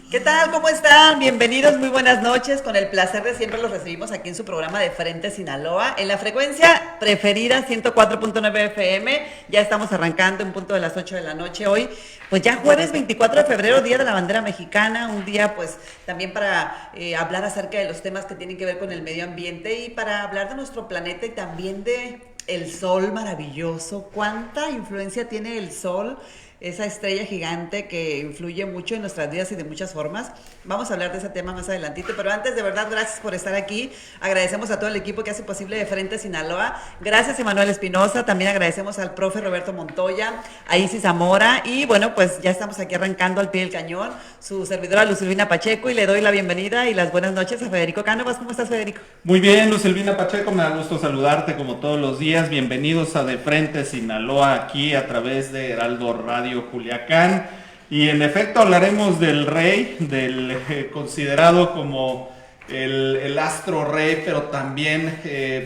¿Qué tal? ¿Cómo están? Bienvenidos, muy buenas noches. Con el placer de siempre los recibimos aquí en su programa de Frente Sinaloa, en la frecuencia preferida 104.9 FM. Ya estamos arrancando en punto de las 8 de la noche hoy. Pues ya jueves 24 de febrero, Día de la Bandera Mexicana, un día pues también para hablar acerca de los temas que tienen que ver con el medio ambiente y para hablar de nuestro planeta y también de el sol maravilloso. ¿Cuánta influencia tiene el sol? Esa estrella gigante que influye mucho en nuestras vidas y de muchas formas. Vamos a hablar de ese tema más adelantito, pero antes, de verdad, gracias por estar aquí. Agradecemos a todo el equipo que hace posible de Frente Sinaloa. Gracias, Emanuel Espinosa. También agradecemos al profe Roberto Montoya, a Isis Zamora. Y bueno, pues ya estamos aquí arrancando al pie del cañón. Su servidora Luz Silvina Pacheco, y le doy la bienvenida y las buenas noches a Federico Cánovas. ¿Cómo estás, Federico? Muy bien, Luz Silvina Pacheco, me da gusto saludarte como todos los días. Bienvenidos a De Frente Sinaloa, aquí a través de Heraldo Radio Culiacán, y en efecto hablaremos del rey, del considerado como el astro rey, pero también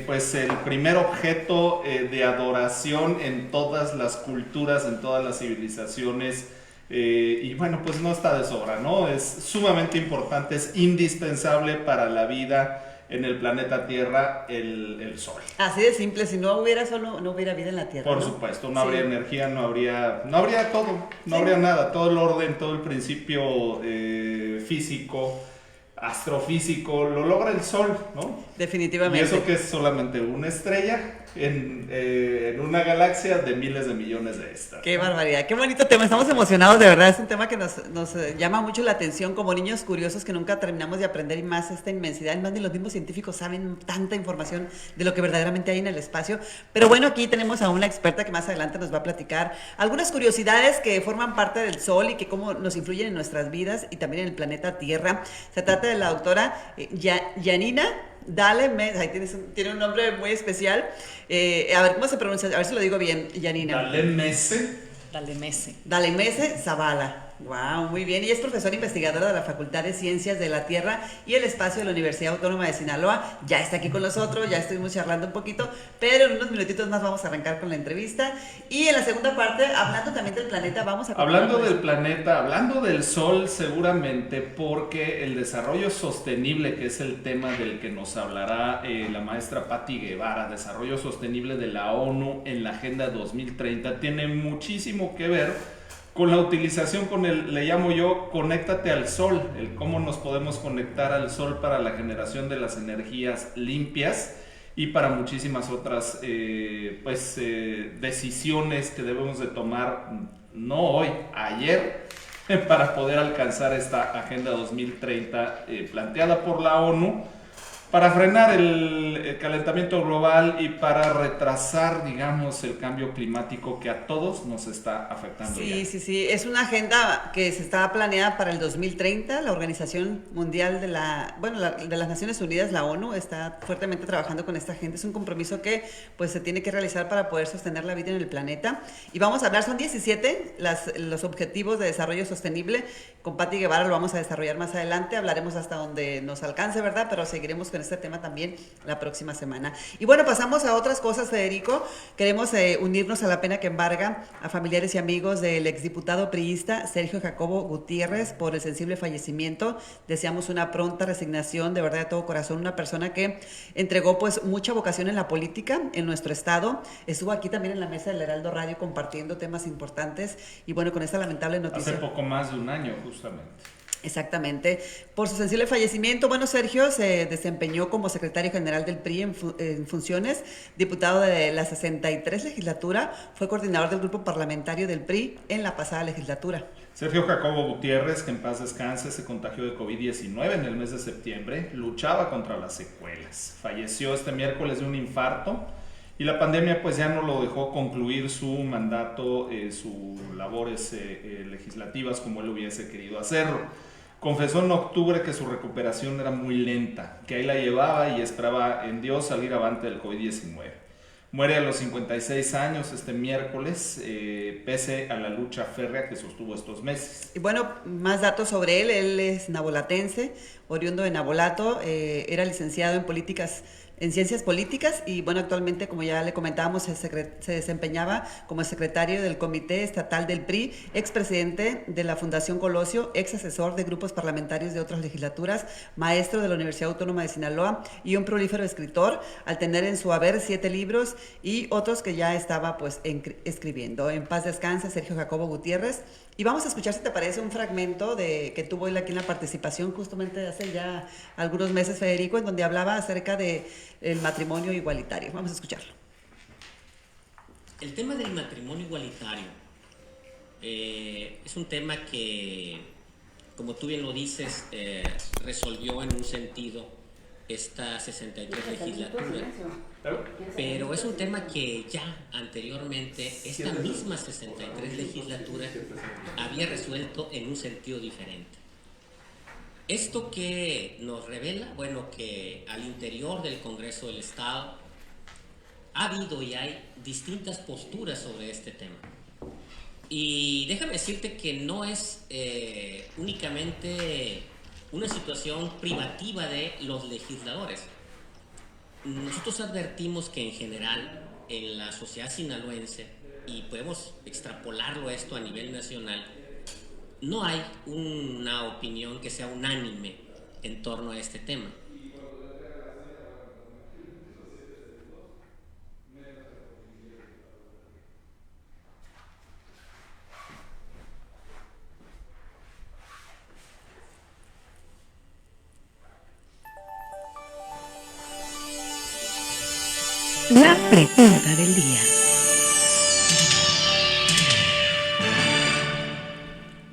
pues el primer objeto de adoración en todas las culturas, en todas las civilizaciones, y bueno, pues no está de sobra, ¿no? Es sumamente importante, es indispensable para la vida en el planeta Tierra, el sol. Así de simple, si no hubiera sol, no hubiera vida en la Tierra. Por ¿no? supuesto, no habría energía, no habría todo, no habría nada, todo el orden, todo el principio físico, astrofísico, lo logra el sol, ¿no? Definitivamente. Y eso que es solamente una estrella en una galaxia de miles de millones de estas. Qué barbaridad, qué bonito tema, estamos emocionados, de verdad, es un tema que nos llama mucho la atención como niños curiosos que nunca terminamos de aprender, y más esta inmensidad, más ni los mismos científicos saben tanta información de lo que verdaderamente hay en el espacio. Pero bueno, aquí tenemos a una experta que más adelante nos va a platicar algunas curiosidades que forman parte del sol y que cómo nos influyen en nuestras vidas y también en el planeta Tierra. Se trata de la doctora Janina Dale Mese, ahí tiene un nombre muy especial. A ver cómo se pronuncia, a ver si lo digo bien, Janina. Dale Mese. Dale Mese Zavala. Wow, muy bien. Y es profesora investigadora de la Facultad de Ciencias de la Tierra y el Espacio de la Universidad Autónoma de Sinaloa. Ya está aquí con nosotros, ya estuvimos charlando un poquito, pero en unos minutitos más vamos a arrancar con la entrevista. Y en la segunda parte, hablando también del planeta, vamos a... Hablando del planeta, hablando del sol seguramente, porque el desarrollo sostenible, que es el tema del que nos hablará la maestra Patti Guevara, desarrollo sostenible de la ONU en la Agenda 2030, tiene muchísimo que ver con la utilización, le llamo yo, conéctate al sol, el cómo nos podemos conectar al sol para la generación de las energías limpias y para muchísimas otras decisiones que debemos de tomar, no hoy, ayer, para poder alcanzar esta Agenda 2030 planteada por la ONU, para frenar el calentamiento global y para retrasar, digamos, el cambio climático que a todos nos está afectando. Sí, es una agenda que se está planeada para el 2030. La Organización Mundial de de las Naciones Unidas, la ONU, está fuertemente trabajando con esta agenda. Es un compromiso que pues se tiene que realizar para poder sostener la vida en el planeta. Y vamos a hablar, son 17 los objetivos de desarrollo sostenible. Con Patti Guevara lo vamos a desarrollar más adelante. Hablaremos hasta donde nos alcance, ¿verdad? Pero seguiremos con este tema también la próxima semana. Y bueno, pasamos a otras cosas, Federico. Queremos unirnos a la pena que embarga a familiares y amigos del exdiputado priista Sergio Jacobo Gutiérrez por el sensible fallecimiento. Deseamos una pronta resignación, de verdad, de todo corazón. Una persona que entregó pues mucha vocación en la política en nuestro estado. Estuvo aquí también en la mesa del Heraldo Radio compartiendo temas importantes. Y bueno, con esta lamentable noticia. Hace poco más de un año, justamente. Exactamente. Por su sensible fallecimiento, bueno, Sergio se desempeñó como secretario general del PRI en funciones, diputado de la 63 legislatura, fue coordinador del grupo parlamentario del PRI en la pasada legislatura. Sergio Jacobo Gutiérrez, que en paz descanse, se contagió de COVID-19 en el mes de septiembre, luchaba contra las secuelas. Falleció este miércoles de un infarto y la pandemia pues ya no lo dejó concluir su mandato, sus labores legislativas como él hubiese querido hacerlo. Confesó en octubre que su recuperación era muy lenta, que ahí la llevaba y esperaba en Dios salir avante del COVID-19. Muere a los 56 años este miércoles, pese a la lucha férrea que sostuvo estos meses. Y bueno, más datos sobre él es nabolatense, oriundo de Nabolato, era licenciado en políticas en ciencias políticas y bueno, actualmente, como ya le comentábamos, se desempeñaba como secretario del Comité Estatal del PRI, expresidente de la Fundación Colosio, ex asesor de grupos parlamentarios de otras legislaturas, maestro de la Universidad Autónoma de Sinaloa y un prolífero escritor, al tener en su haber 7 libros y otros que ya estaba pues escribiendo. En paz descanse Sergio Jacobo Gutiérrez. Y vamos a escuchar, si te parece, un fragmento que tuvo él aquí en la participación justamente hace ya algunos meses, Federico, en donde hablaba acerca del matrimonio igualitario. Vamos a escucharlo. El tema del matrimonio igualitario es un tema que, como tú bien lo dices, resolvió en un sentido esta 63 legislatura, pero es un tema que ya anteriormente esta misma 63 legislatura había resuelto en un sentido diferente. ¿Esto qué nos revela? Bueno, que al interior del Congreso del Estado ha habido y hay distintas posturas sobre este tema. Y déjame decirte que no es únicamente una situación privativa de los legisladores. Nosotros advertimos que en general en la sociedad sinaloense, y podemos extrapolarlo esto a nivel nacional, no hay una opinión que sea unánime en torno a este tema. La pregunta del día.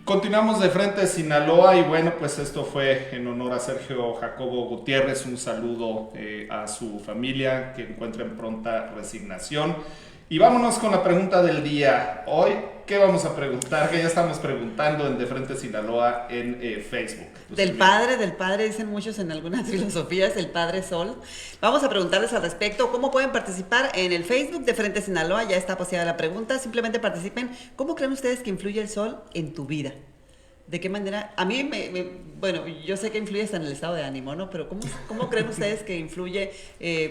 Continuamos de frente Sinaloa y bueno, pues esto fue en honor a Sergio Jacobo Gutiérrez. Un saludo a su familia, que encuentren pronta resignación. Y vámonos con la pregunta del día. Hoy, ¿qué vamos a preguntar? Que ya estamos preguntando en De Frente Sinaloa en Facebook. Del padre, dicen muchos en algunas filosofías, el Padre Sol. Vamos a preguntarles al respecto cómo pueden participar en el Facebook de Frente Sinaloa. Ya está posteada la pregunta, simplemente participen. ¿Cómo creen ustedes que influye el sol en tu vida? ¿De qué manera? A mí, bueno, yo sé que influye hasta en el estado de ánimo, ¿no? Pero ¿cómo creen ustedes que influye,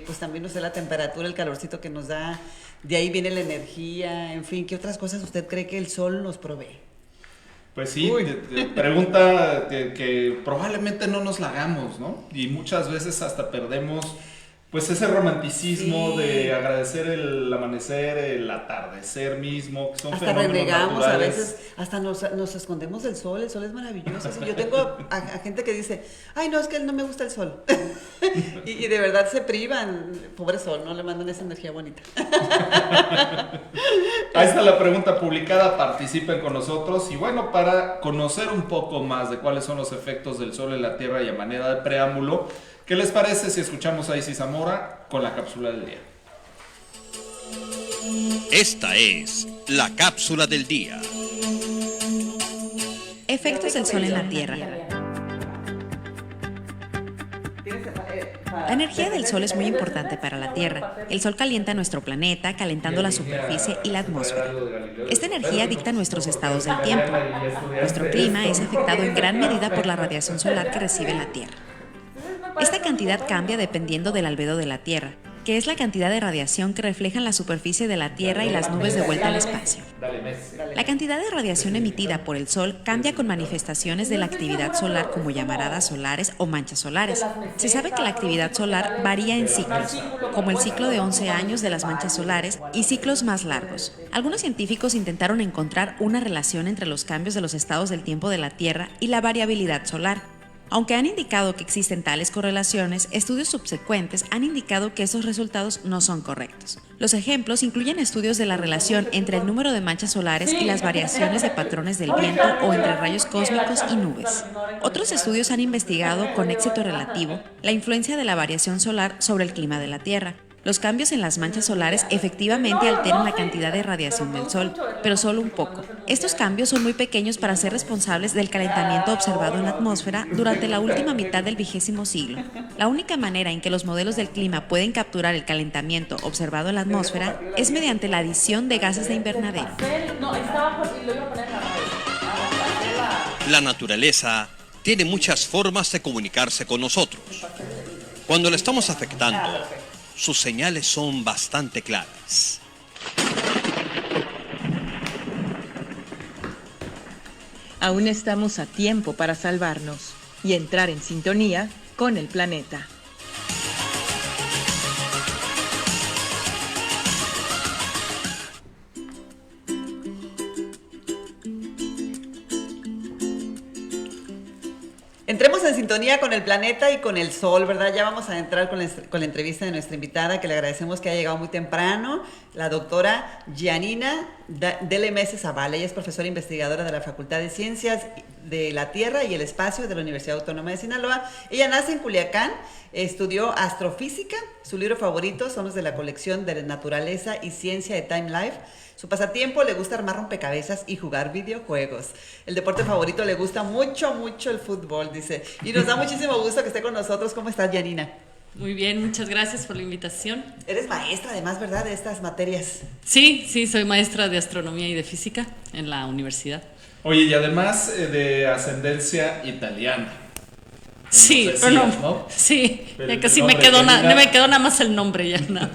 pues también, no sé, la temperatura, el calorcito que nos da, de ahí viene la energía, en fin, ¿qué otras cosas usted cree que el sol nos provee? Pues sí, pregunta que probablemente no nos la hagamos, ¿no? Y muchas veces hasta perdemos pues ese romanticismo de agradecer el amanecer, el atardecer mismo, que son hasta fenómenos renegamos naturales. A veces, hasta nos escondemos del sol, el sol es maravilloso. Yo tengo a gente que dice, ay no, es que no me gusta el sol. y de verdad se privan, pobre sol, no le mandan esa energía bonita. Ahí está la pregunta publicada, participen con nosotros. Y bueno, para conocer un poco más de cuáles son los efectos del sol en la Tierra y a manera de preámbulo, ¿qué les parece si escuchamos a Isis Zamora con la cápsula del día? Esta es la cápsula del día. Efectos del sol en la Tierra. La energía del sol es muy importante para la Tierra. El sol calienta nuestro planeta, calentando la superficie y la atmósfera. Esta energía dicta nuestros estados del tiempo. Nuestro clima es afectado en gran medida por la radiación solar que recibe la Tierra. Esta cantidad cambia dependiendo del albedo de la Tierra, que es la cantidad de radiación que reflejan la superficie de la Tierra y las nubes de vuelta al espacio. La cantidad de radiación emitida por el Sol cambia con manifestaciones de la actividad solar como llamaradas solares o manchas solares. Se sabe que la actividad solar varía en ciclos, como el ciclo de 11 años de las manchas solares y ciclos más largos. Algunos científicos intentaron encontrar una relación entre los cambios de los estados del tiempo de la Tierra y la variabilidad solar. Aunque han indicado que existen tales correlaciones, estudios subsecuentes han indicado que estos resultados no son correctos. Los ejemplos incluyen estudios de la relación entre el número de manchas solares y las variaciones de patrones del viento o entre rayos cósmicos y nubes. Otros estudios han investigado con éxito relativo la influencia de la variación solar sobre el clima de la Tierra. Los cambios en las manchas solares efectivamente alteran la cantidad de radiación del Sol, pero solo un poco. Estos cambios son muy pequeños para ser responsables del calentamiento observado en la atmósfera durante la última mitad del 20º siglo. La única manera en que los modelos del clima pueden capturar el calentamiento observado en la atmósfera es mediante la adición de gases de invernadero. La naturaleza tiene muchas formas de comunicarse con nosotros. Cuando la estamos afectando, sus señales son bastante claras. Aún estamos a tiempo para salvarnos y entrar en sintonía con el planeta. Entremos en sintonía con el planeta y con el sol, ¿verdad? Ya vamos a entrar con la entrevista de nuestra invitada, que le agradecemos que haya llegado muy temprano, la doctora Gianina Dele-Mese Zavala. Ella es profesora investigadora de la Facultad de Ciencias de la Tierra y el Espacio de la Universidad Autónoma de Sinaloa. Ella nace en Culiacán, estudió astrofísica, su libro favorito son los de la colección de Naturaleza y Ciencia de Time Life. Su pasatiempo, le gusta armar rompecabezas y jugar videojuegos. El deporte favorito, le gusta mucho, mucho el fútbol, dice. Y nos da muchísimo gusto que esté con nosotros. ¿Cómo estás, Gianina? Muy bien, muchas gracias por la invitación. Eres maestra, además, ¿verdad?, de estas materias. Sí, soy maestra de astronomía y de física en la universidad. Oye, y además de ascendencia italiana. Sí, Decías, pero ¿no? Sí, Pero ya casi me quedó nada más el nombre ya. No.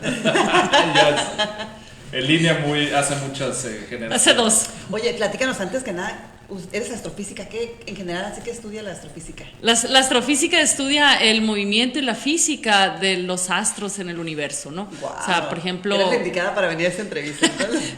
En línea hace muchas generaciones. Hace 2. Oye, platícanos antes que nada, ¿eres astrofísica? ¿Qué en general así que estudia la astrofísica? La astrofísica estudia el movimiento y la física de los astros en el universo, ¿no? Wow. O sea, por ejemplo... Eres la indicada para venir a esta entrevista.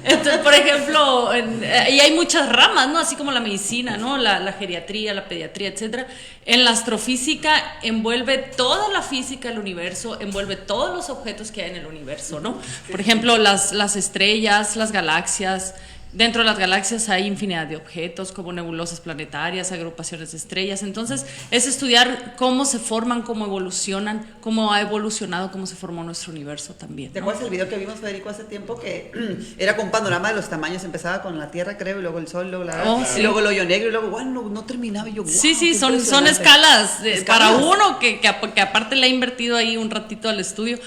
Entonces, por ejemplo, y hay muchas ramas, ¿no? Así como la medicina, ¿no? La geriatría, la pediatría, etcétera. En la astrofísica envuelve toda la física del universo, envuelve todos los objetos que hay en el universo, ¿no? Por ejemplo, las estrellas, las galaxias. Dentro de las galaxias hay infinidad de objetos como nebulosas planetarias, agrupaciones de estrellas. Entonces es estudiar cómo se forman, cómo evolucionan, cómo ha evolucionado, cómo se formó nuestro universo también, ¿no? ¿Te acuerdas el video que vimos, Federico, hace tiempo, que era con un panorama de los tamaños? Empezaba con la Tierra, creo, y luego el Sol, luego y luego el hoyo negro, y luego, bueno, no terminaba, y yo, wow, Sí, son escalas para uno que aparte le ha invertido ahí un ratito al estudio,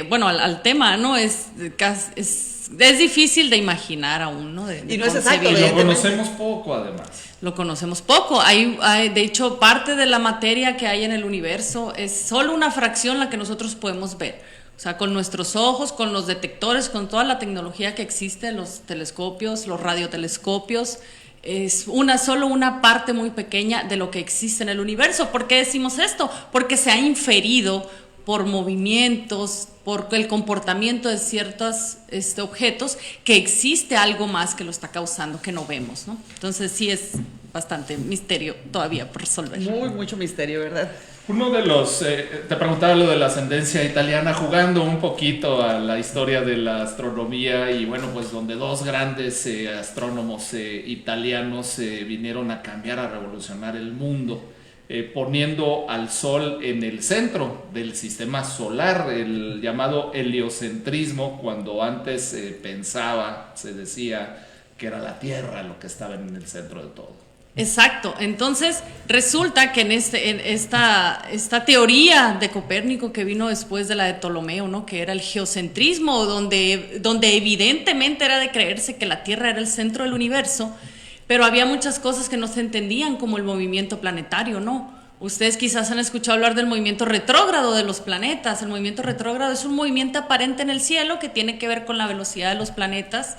bueno, al tema, ¿no? Es difícil de imaginar aún, ¿no? Y no es exacto. Y lo conocemos poco, además. Lo conocemos poco. De hecho, parte de la materia que hay en el universo es solo una fracción la que nosotros podemos ver. O sea, con nuestros ojos, con los detectores, con toda la tecnología que existe, los telescopios, los radiotelescopios, es solo una parte muy pequeña de lo que existe en el universo. ¿Por qué decimos esto? Porque se ha inferido por movimientos, por el comportamiento de ciertos objetos, que existe algo más que lo está causando, que no vemos, ¿no? Entonces sí es bastante misterio todavía por resolver. Mucho misterio, ¿verdad? Uno de los, te preguntaba lo de la ascendencia italiana, jugando un poquito a la historia de la astronomía, y bueno, pues donde dos grandes astrónomos italianos vinieron a cambiar, a revolucionar el mundo. Poniendo al Sol en el centro del sistema solar, el llamado heliocentrismo, cuando antes se decía que era la Tierra lo que estaba en el centro de todo. Exacto, entonces resulta que en esta teoría de Copérnico que vino después de la de Ptolomeo, ¿no? Que era el geocentrismo, donde evidentemente era de creerse que la Tierra era el centro del universo, pero había muchas cosas que no se entendían, como el movimiento planetario, ¿no? Ustedes quizás han escuchado hablar del movimiento retrógrado de los planetas. El movimiento retrógrado es un movimiento aparente en el cielo que tiene que ver con la velocidad de los planetas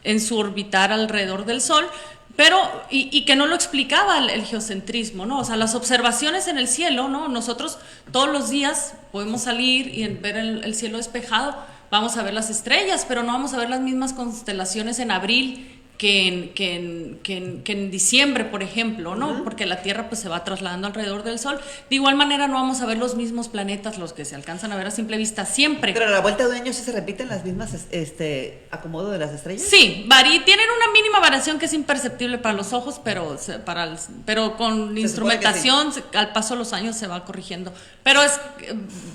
en su orbitar alrededor del Sol, pero y que no lo explicaba el geocentrismo, ¿no? O sea, las observaciones en el cielo, ¿no? Nosotros todos los días podemos salir y ver el cielo despejado, vamos a ver las estrellas, pero no vamos a ver las mismas constelaciones en abril que en diciembre, por ejemplo, ¿no? Porque la Tierra pues se va trasladando alrededor del Sol. De igual manera no vamos a ver los mismos planetas, los que se alcanzan a ver a simple vista siempre. Pero a la vuelta de un año sí se repiten las mismas acomodo de las estrellas. Sí, tienen una mínima variación que es imperceptible para los ojos, pero con instrumentación al paso de los años se va corrigiendo. Pero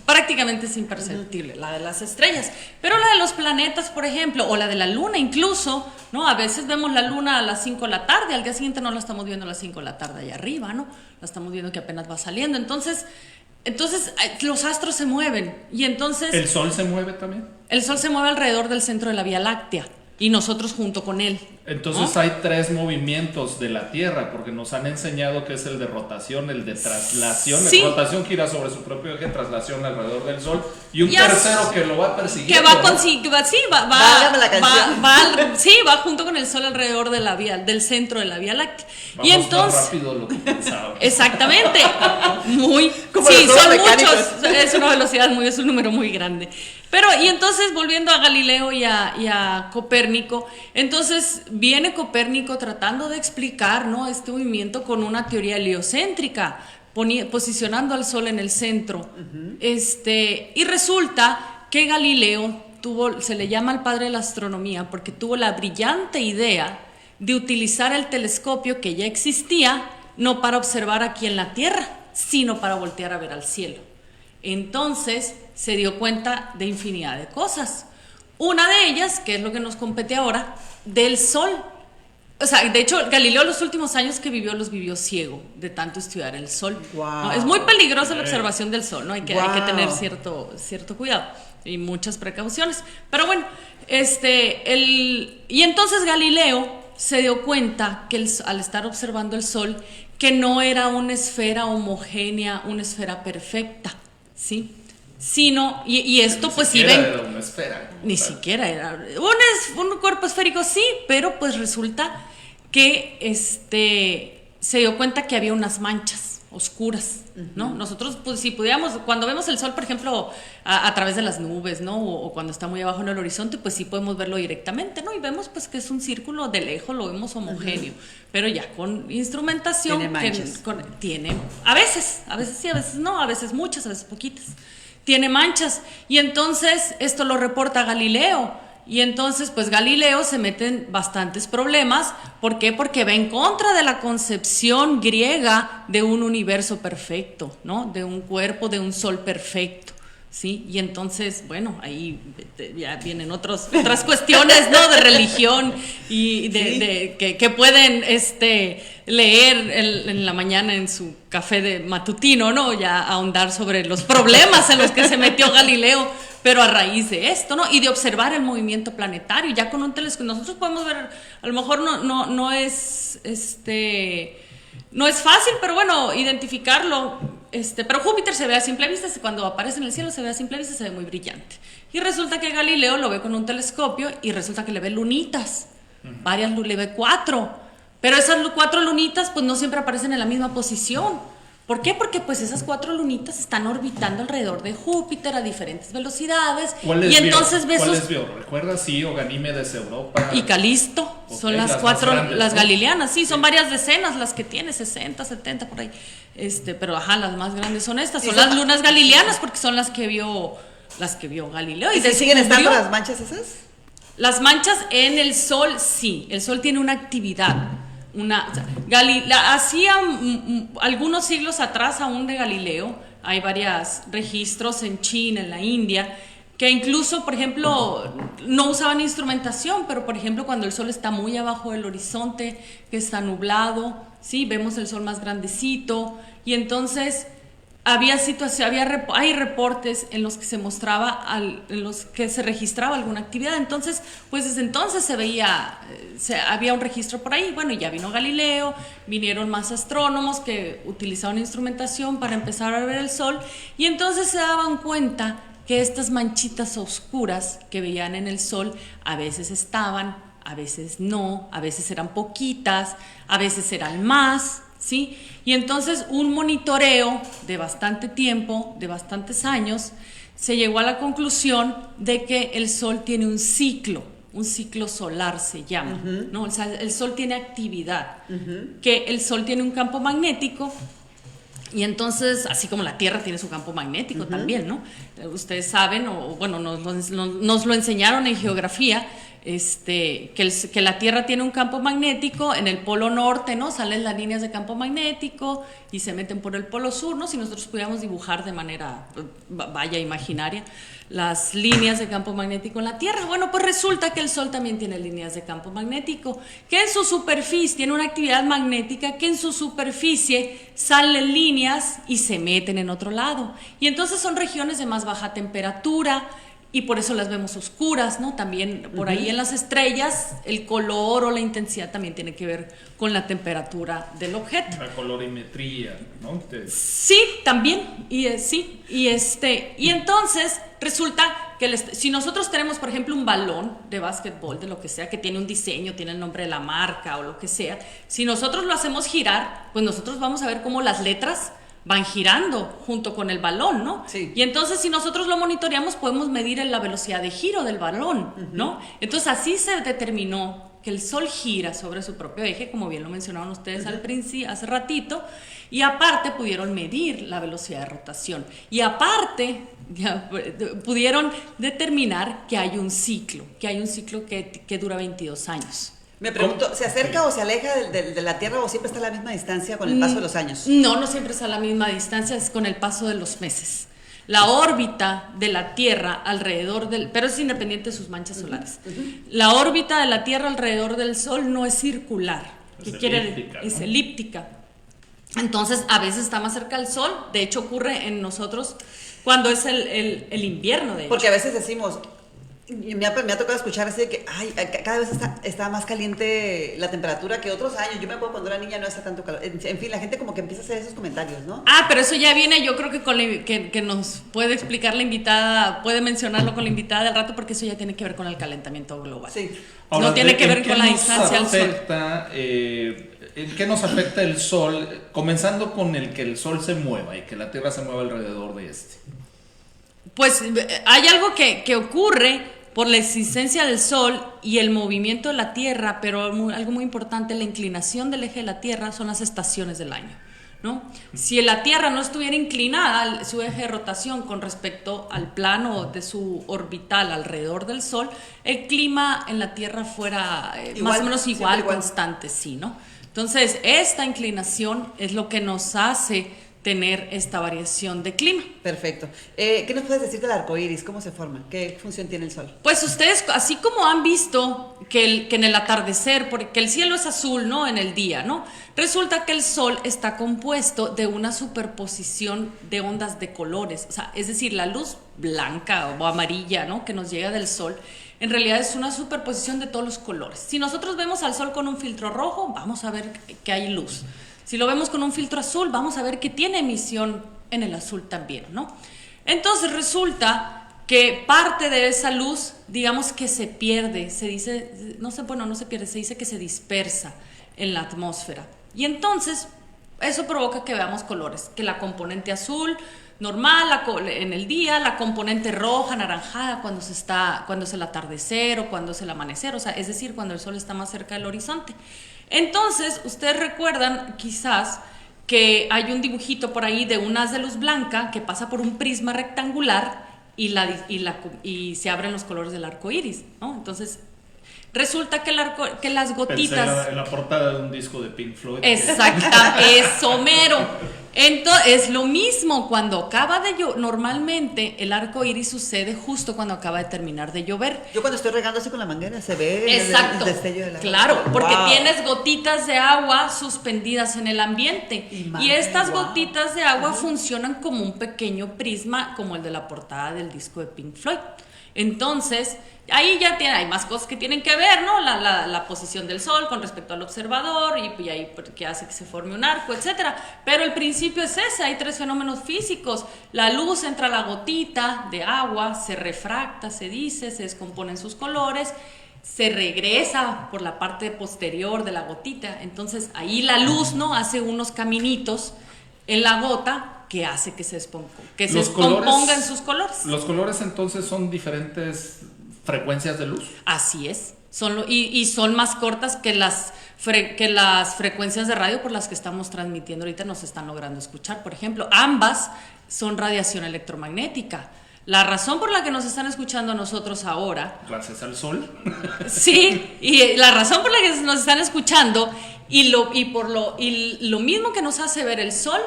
prácticamente es imperceptible la de las estrellas. Pero la de los planetas, por ejemplo, o la de la Luna incluso, ¿no? A veces vemos la Luna a las 5 de la tarde, al día siguiente no la estamos viendo a las 5 de la tarde allá arriba, ¿no? La estamos viendo que apenas va saliendo. Entonces los astros se mueven y entonces... ¿El Sol se mueve también? El Sol se mueve alrededor del centro de la Vía Láctea. y nosotros junto con él. Entonces ¿no? hay 3 movimientos de la Tierra, porque nos han enseñado que es el de rotación, el de traslación. Sí. La rotación gira sobre su propio eje, traslación alrededor del Sol, y un Ya tercero que lo va persiguiendo. Que va ¿no? Válgame la canción. va junto con el Sol alrededor de la Vía, del centro de la Vía Láctea. Vamos Y entonces, más rápido de lo que pensaba. exactamente, muy, Como sí, los juegos son mecánicos. muchos, es una velocidad es un número muy grande. Pero, y entonces, volviendo a Galileo y a Copérnico, entonces viene Copérnico tratando de explicar, ¿no?, este movimiento con una teoría heliocéntrica, posicionando al Sol en el centro. Y resulta que Galileo se le llama el padre de la astronomía porque tuvo la brillante idea de utilizar el telescopio que ya existía, no para observar aquí en la Tierra, sino para voltear a ver al cielo. Entonces se dio cuenta de infinidad de cosas. Una de ellas, que es lo que nos compete ahora, del Sol. O sea, de hecho, Galileo los últimos años que vivió los vivió ciego de tanto estudiar el Sol. Wow. ¿No? Es muy peligrosa la observación del Sol, ¿no? Hay que tener Wow. cierto cuidado y muchas precauciones. Pero bueno, y entonces Galileo se dio cuenta que al estar observando el Sol, que no era una esfera homogénea, una esfera perfecta, ¿sí? Sino, y esto pues sí ven... Era una esfera. Ni siquiera era un cuerpo esférico, sí, pero pues resulta que se dio cuenta que había unas manchas oscuras, ¿no? Nosotros, pues si pudiéramos, cuando vemos el Sol, por ejemplo, a través de las nubes, ¿no? O cuando está muy abajo en el horizonte, pues sí podemos verlo directamente, ¿no? Y vemos pues que es un círculo de lejos, lo vemos homogéneo, pero ya con instrumentación Tiene manchas. tiene, a veces sí, a veces no, a veces muchas, a veces poquitas. Tiene manchas, y entonces esto lo reporta Galileo, y entonces pues Galileo se mete en bastantes problemas. ¿Por qué? Porque va en contra de la concepción griega de un universo perfecto, ¿no? De un cuerpo, de un Sol perfecto, ¿sí? Y entonces, bueno, ahí ya vienen otras cuestiones, ¿no? De religión y que pueden leer en la mañana en su café de matutino, ¿no? Ya ahondar sobre los problemas en los que se metió Galileo, pero a raíz de esto, ¿no? Y de observar el movimiento planetario, ya con un telescopio nosotros podemos ver, a lo mejor no es fácil, pero bueno, identificarlo. Pero Júpiter se ve a simple vista, cuando aparece en el cielo se ve a simple vista, se ve muy brillante. Y resulta que Galileo lo ve con un telescopio y resulta que le ve lunitas, le ve 4, pero esas 4 lunitas pues no siempre aparecen en la misma posición. ¿Por qué? Porque pues esas 4 lunitas están orbitando alrededor de Júpiter a diferentes velocidades. Y entonces ves ¿Cuáles vio? ¿Recuerdas? Sí, o Ganímedes, Europa. Y Calisto, Okay, son las las 4, más grandes, las ¿no? galileanas, sí, son varias decenas las que tiene, 60, 70 por ahí. Pero ajá, las más grandes son estas, son las lunas galileanas porque son las que vio Galileo. ¿Y siguen estando las manchas esas? Las manchas en el Sol, sí, el Sol tiene una actividad. Hacía algunos siglos atrás aún de Galileo, hay varios registros en China, en la India, que incluso, por ejemplo, no usaban instrumentación, pero por ejemplo cuando el Sol está muy abajo del horizonte, que está nublado, ¿sí? Vemos el Sol más grandecito, y entonces hay reportes en los que se mostraba, en los que se registraba alguna actividad. Entonces, pues desde entonces había un registro por ahí. Bueno, y ya vino Galileo, vinieron más astrónomos que utilizaban instrumentación para empezar a ver el Sol, y entonces se daban cuenta que estas manchitas oscuras que veían en el Sol a veces estaban, a veces no, a veces eran poquitas, a veces eran más, ¿sí? Y entonces un monitoreo de bastante tiempo, de bastantes años, se llegó a la conclusión de que el Sol tiene un ciclo solar se llama, ¿no? O sea, el Sol tiene actividad, que el Sol tiene un campo magnético, y entonces, así como la Tierra tiene su campo magnético también, ¿no? Ustedes saben, o bueno, nos lo enseñaron en geografía, que la Tierra tiene un campo magnético en el polo norte, ¿no? Salen las líneas de campo magnético y se meten por el polo sur, ¿no? Si nosotros pudiéramos dibujar de manera, imaginaria, las líneas de campo magnético en la Tierra. Bueno, pues resulta que el Sol también tiene líneas de campo magnético, que en su superficie tiene una actividad magnética, que en su superficie salen líneas y se meten en otro lado. Y entonces son regiones de más baja temperatura, y por eso las vemos oscuras, ¿no? También por ahí en las estrellas el color o la intensidad también tiene que ver con la temperatura del objeto. La colorimetría, ¿no? Sí, también, y entonces resulta que si nosotros tenemos, por ejemplo, un balón de básquetbol, de lo que sea, que tiene un diseño, tiene el nombre de la marca o lo que sea, si nosotros lo hacemos girar, pues nosotros vamos a ver cómo las letras van girando junto con el balón, ¿no? Sí. Y entonces si nosotros lo monitoreamos podemos medir la velocidad de giro del balón, ¿no? Entonces así se determinó que el Sol gira sobre su propio eje, como bien lo mencionaron ustedes al principio, hace ratito, y aparte pudieron medir la velocidad de rotación. Y aparte pudieron determinar que hay un ciclo que dura 22 años. Me pregunto, ¿se acerca o se aleja de la Tierra o siempre está a la misma distancia con el paso de los años? No siempre está a la misma distancia, es con el paso de los meses. La órbita de la Tierra alrededor pero es independiente de sus manchas solares. La órbita de la Tierra alrededor del Sol no es circular, es elíptica. Entonces, a veces está más cerca del Sol, de hecho ocurre en nosotros cuando es el invierno, de hecho. Porque a veces decimos, me ha tocado escuchar así de que cada vez está más caliente la temperatura que otros años. Yo me acuerdo cuando era niña no hace tanto calor. En fin, la gente como que empieza a hacer esos comentarios, ¿no? Pero eso ya viene, yo creo que que nos puede explicar la invitada, puede mencionarlo con la invitada del rato, porque eso ya tiene que ver con el calentamiento global. Sí. Ahora, no tiene que ver con la distancia al Sol. ¿En qué nos afecta el Sol? Comenzando con que el Sol se mueva y que la Tierra se mueva alrededor de este. Pues hay algo que ocurre por la existencia del Sol y el movimiento de la Tierra, pero algo muy importante, la inclinación del eje de la Tierra son las estaciones del año, ¿no? Si la Tierra no estuviera inclinada, su eje de rotación con respecto al plano de su orbital alrededor del Sol, el clima en la Tierra fuera más o menos igual, constante, sí, ¿no? Entonces, esta inclinación es lo que nos hace tener esta variación de clima. Perfecto. ¿Qué nos puedes decir del arco iris? ¿Cómo se forma? ¿Qué función tiene el Sol? Pues ustedes, así como han visto que en el atardecer, porque el cielo es azul, ¿no? En el día, ¿no? Resulta que el Sol está compuesto de una superposición de ondas de colores. O sea, es decir, la luz blanca o amarilla, ¿no? Que nos llega del Sol, en realidad es una superposición de todos los colores. Si nosotros vemos al Sol con un filtro rojo, vamos a ver que hay luz. Si lo vemos con un filtro azul, vamos a ver que tiene emisión en el azul también, ¿no? Entonces resulta que parte de esa luz, digamos que se pierde, se dice, no se pierde, se dice que se dispersa en la atmósfera. Y entonces eso provoca que veamos colores, que la componente azul normal en el día, la componente roja, anaranjada cuando es el atardecer o cuando es el amanecer, o sea, es decir, cuando el Sol está más cerca del horizonte. Entonces, ustedes recuerdan quizás que hay un dibujito por ahí de un haz de luz blanca que pasa por un prisma rectangular y se abren los colores del arco iris, ¿no? Entonces, resulta que las gotitas... Pensé en la portada de un disco de Pink Floyd. Exacta, eso mero. Entonces, es lo mismo cuando acaba de llover. Normalmente el arco iris sucede justo cuando acaba de terminar de llover. Yo cuando estoy regando así con la manguera se ve Exacto, el destello de la claro, porque ¡wow! Tienes gotitas de agua suspendidas en el ambiente y estas gotitas de agua funcionan como un pequeño prisma, como el de la portada del disco de Pink Floyd. Entonces, ahí ya hay más cosas que tienen que ver, ¿no? La posición del Sol con respecto al observador y ahí que hace que se forme un arco, etcétera. Pero el principio es ese, hay tres fenómenos físicos. La luz entra a la gotita de agua, se refracta, se descompone en sus colores, se regresa por la parte posterior de la gotita. Entonces, ahí la luz, ¿no? Hace unos caminitos en la gota que hace que se descomponga en sus colores. Los colores entonces son diferentes frecuencias de luz. Así es, son más cortas que las frecuencias de radio por las que estamos transmitiendo ahorita, nos están logrando escuchar. Por ejemplo, ambas son radiación electromagnética. La razón por la que nos están escuchando a nosotros ahora, gracias al Sol. Sí, y la razón por la que nos están escuchando y lo mismo que nos hace ver el Sol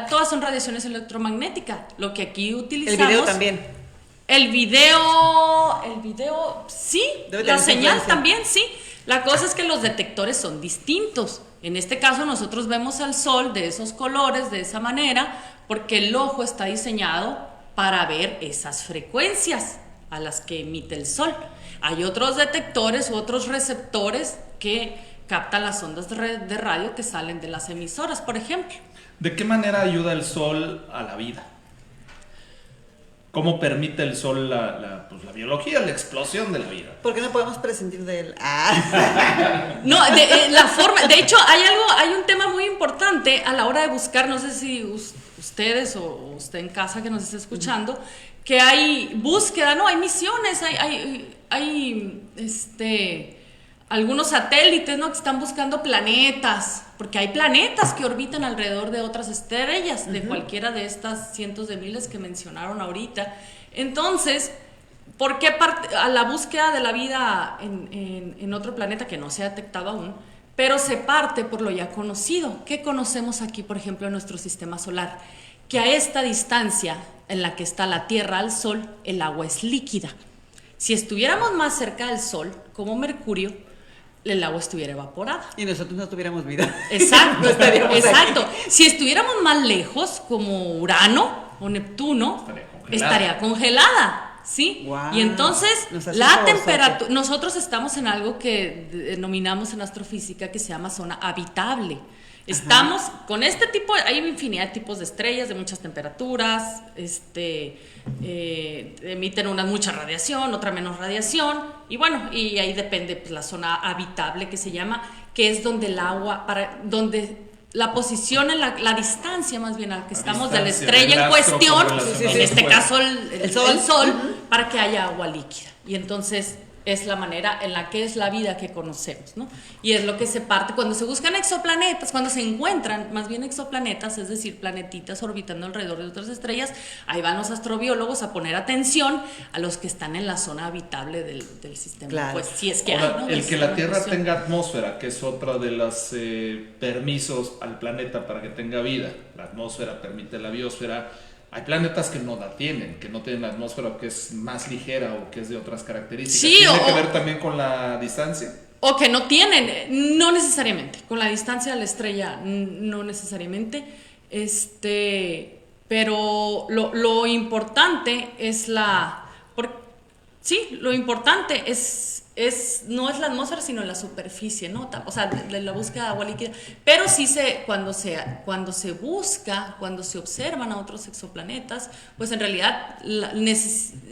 todas son radiaciones electromagnéticas. Lo que aquí utilizamos. El video también. El video, sí. La señal también, sí. La cosa es que los detectores son distintos. En este caso nosotros vemos al Sol de esos colores, de esa manera, porque el ojo está diseñado para ver esas frecuencias a las que emite el sol. Hay otros detectores u otros receptores que captan las ondas de radio que salen de las emisoras, por ejemplo. ¿De qué manera ayuda el sol a la vida? ¿Cómo permite el sol la biología, la explosión de la vida? ¿Por qué no podemos prescindir de él? No, la forma, de hecho hay un tema muy importante a la hora de buscar, no sé si ustedes o usted en casa que nos esté escuchando, que hay búsqueda, no, hay misiones, hay algunos satélites, ¿no?, que están buscando planetas, porque hay planetas que orbitan alrededor de otras estrellas, de cualquiera de estas cientos de miles que mencionaron ahorita. Entonces, ¿por qué a la búsqueda de la vida en otro planeta que no se ha detectado aún? Pero se parte por lo ya conocido. ¿Qué conocemos aquí, por ejemplo, en nuestro sistema solar? Que a esta distancia en la que está la Tierra al Sol, el agua es líquida. Si estuviéramos más cerca del Sol, como Mercurio, el agua estuviera evaporada. Y nosotros no tuviéramos vida. Exacto, No estaríamos exacto. aquí. Si estuviéramos más lejos, como Urano o Neptuno, estaría congelada, ¿sí? Wow. Y entonces Nos hace la un temperatura, favorzote. nosotros estamos en algo que denominamos en astrofísica que se llama zona habitable. Estamos con este tipo, hay infinidad de tipos de estrellas de muchas temperaturas, emiten mucha radiación, otra menos radiación, y bueno, y ahí depende pues, la zona habitable que se llama, que es donde el agua, donde la posición, la distancia más bien a la que estamos de la estrella en cuestión, en este caso el sol, para que haya agua líquida. Y entonces es la manera en la que es la vida que conocemos, ¿no? Y es lo que se parte cuando se buscan exoplanetas, cuando se encuentran más bien exoplanetas, es decir, planetitas orbitando alrededor de otras estrellas, ahí van los astrobiólogos a poner atención a los que están en la zona habitable del sistema. Claro. Pues si es que Ahora, hay, ¿no? el que la Tierra Evolución. tenga atmósfera, que es otra de los permisos al planeta para que tenga vida, la atmósfera permite la biosfera. Hay planetas que no la tienen, que no tienen la atmósfera, o que es más ligera o que es de otras características. Sí, ¿Tiene que ver también con la distancia? O que no tienen, no necesariamente, con la distancia de la estrella, no necesariamente, pero lo importante es lo importante no es la atmósfera, sino la superficie, ¿no? O sea, de la búsqueda de agua líquida. Pero sí cuando se observan a otros exoplanetas, pues en realidad,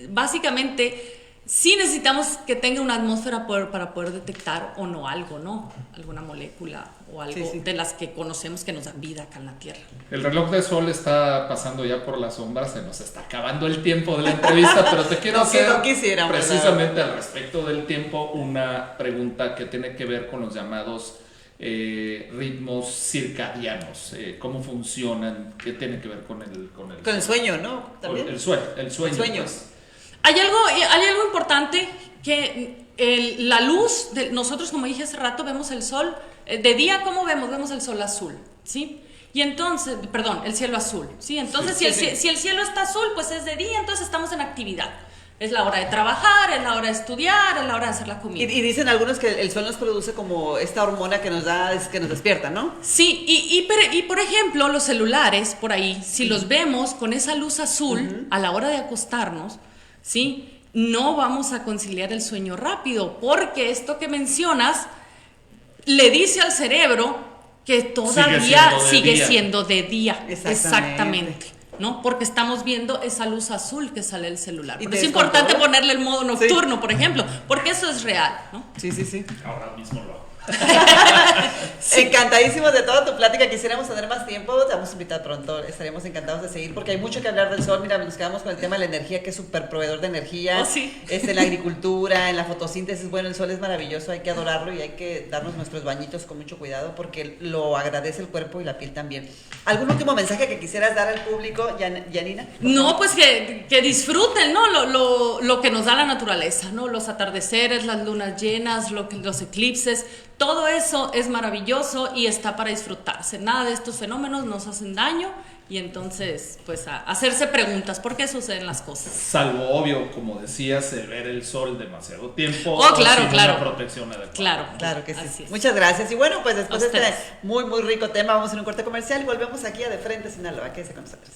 básicamente, sí necesitamos que tenga una atmósfera para poder detectar o no algo, ¿no? Alguna molécula o algo Sí. de las que conocemos que nos dan vida acá en la Tierra. El reloj de sol está pasando ya por las sombras, se nos está acabando el tiempo de la entrevista, pero te quiero hacer No quisiéramos, precisamente al respecto del tiempo una pregunta que tiene que ver con los llamados ritmos circadianos, cómo funcionan, qué tiene que ver con Con el sueño, ¿no? ¿También? El sueño. Sueños. Hay algo importante que la luz, nosotros como dije hace rato, vemos el sol, de día, ¿cómo vemos? Vemos el sol azul, ¿sí? Y entonces, perdón, el cielo azul, ¿sí? Entonces, si el cielo está azul, pues es de día, entonces estamos en actividad. Es la hora de trabajar, es la hora de estudiar, es la hora de hacer la comida. Y dicen algunos que el sol nos produce como esta hormona que nos despierta, ¿no? Sí, y por ejemplo, los celulares, por ahí, si los vemos con esa luz azul a la hora de acostarnos, ¿sí? No vamos a conciliar el sueño rápido, porque esto que mencionas le dice al cerebro que todavía sigue siendo de día. Exactamente. ¿No? Porque estamos viendo esa luz azul que sale del celular. Pero es importante ponerle el modo nocturno, por ejemplo, porque eso es real, ¿no? Sí. Ahora mismo lo hago. Encantadísimos de toda tu plática. Quisiéramos tener más tiempo, te vamos a invitar pronto. Estaríamos encantados de seguir porque hay mucho que hablar del sol. Mira, nos quedamos con el tema de la energía, que es súper proveedor de energía. Oh, sí. En la agricultura, en la fotosíntesis. Bueno, el sol es maravilloso, hay que adorarlo y hay que darnos nuestros bañitos con mucho cuidado porque lo agradece el cuerpo y la piel también. ¿Algún último mensaje que quisieras dar al público, Yanina? No, pues que disfruten, ¿no? Lo que nos da la naturaleza, ¿no? Los atardeceres, las lunas llenas, los eclipses, todo eso es maravilloso y está para disfrutarse. Nada de estos fenómenos nos hacen daño y entonces, pues, a hacerse preguntas, ¿por qué suceden las cosas? Salvo, obvio, como decías, el ver el sol demasiado tiempo. Oh, claro, sin claro. una protección adecuada. Claro Que sí. así es. Muchas gracias. Y bueno, pues después de este ustedes. muy rico tema, vamos a ir a un corte comercial y volvemos aquí a De Frente Sinaloa. Quédese con nosotros.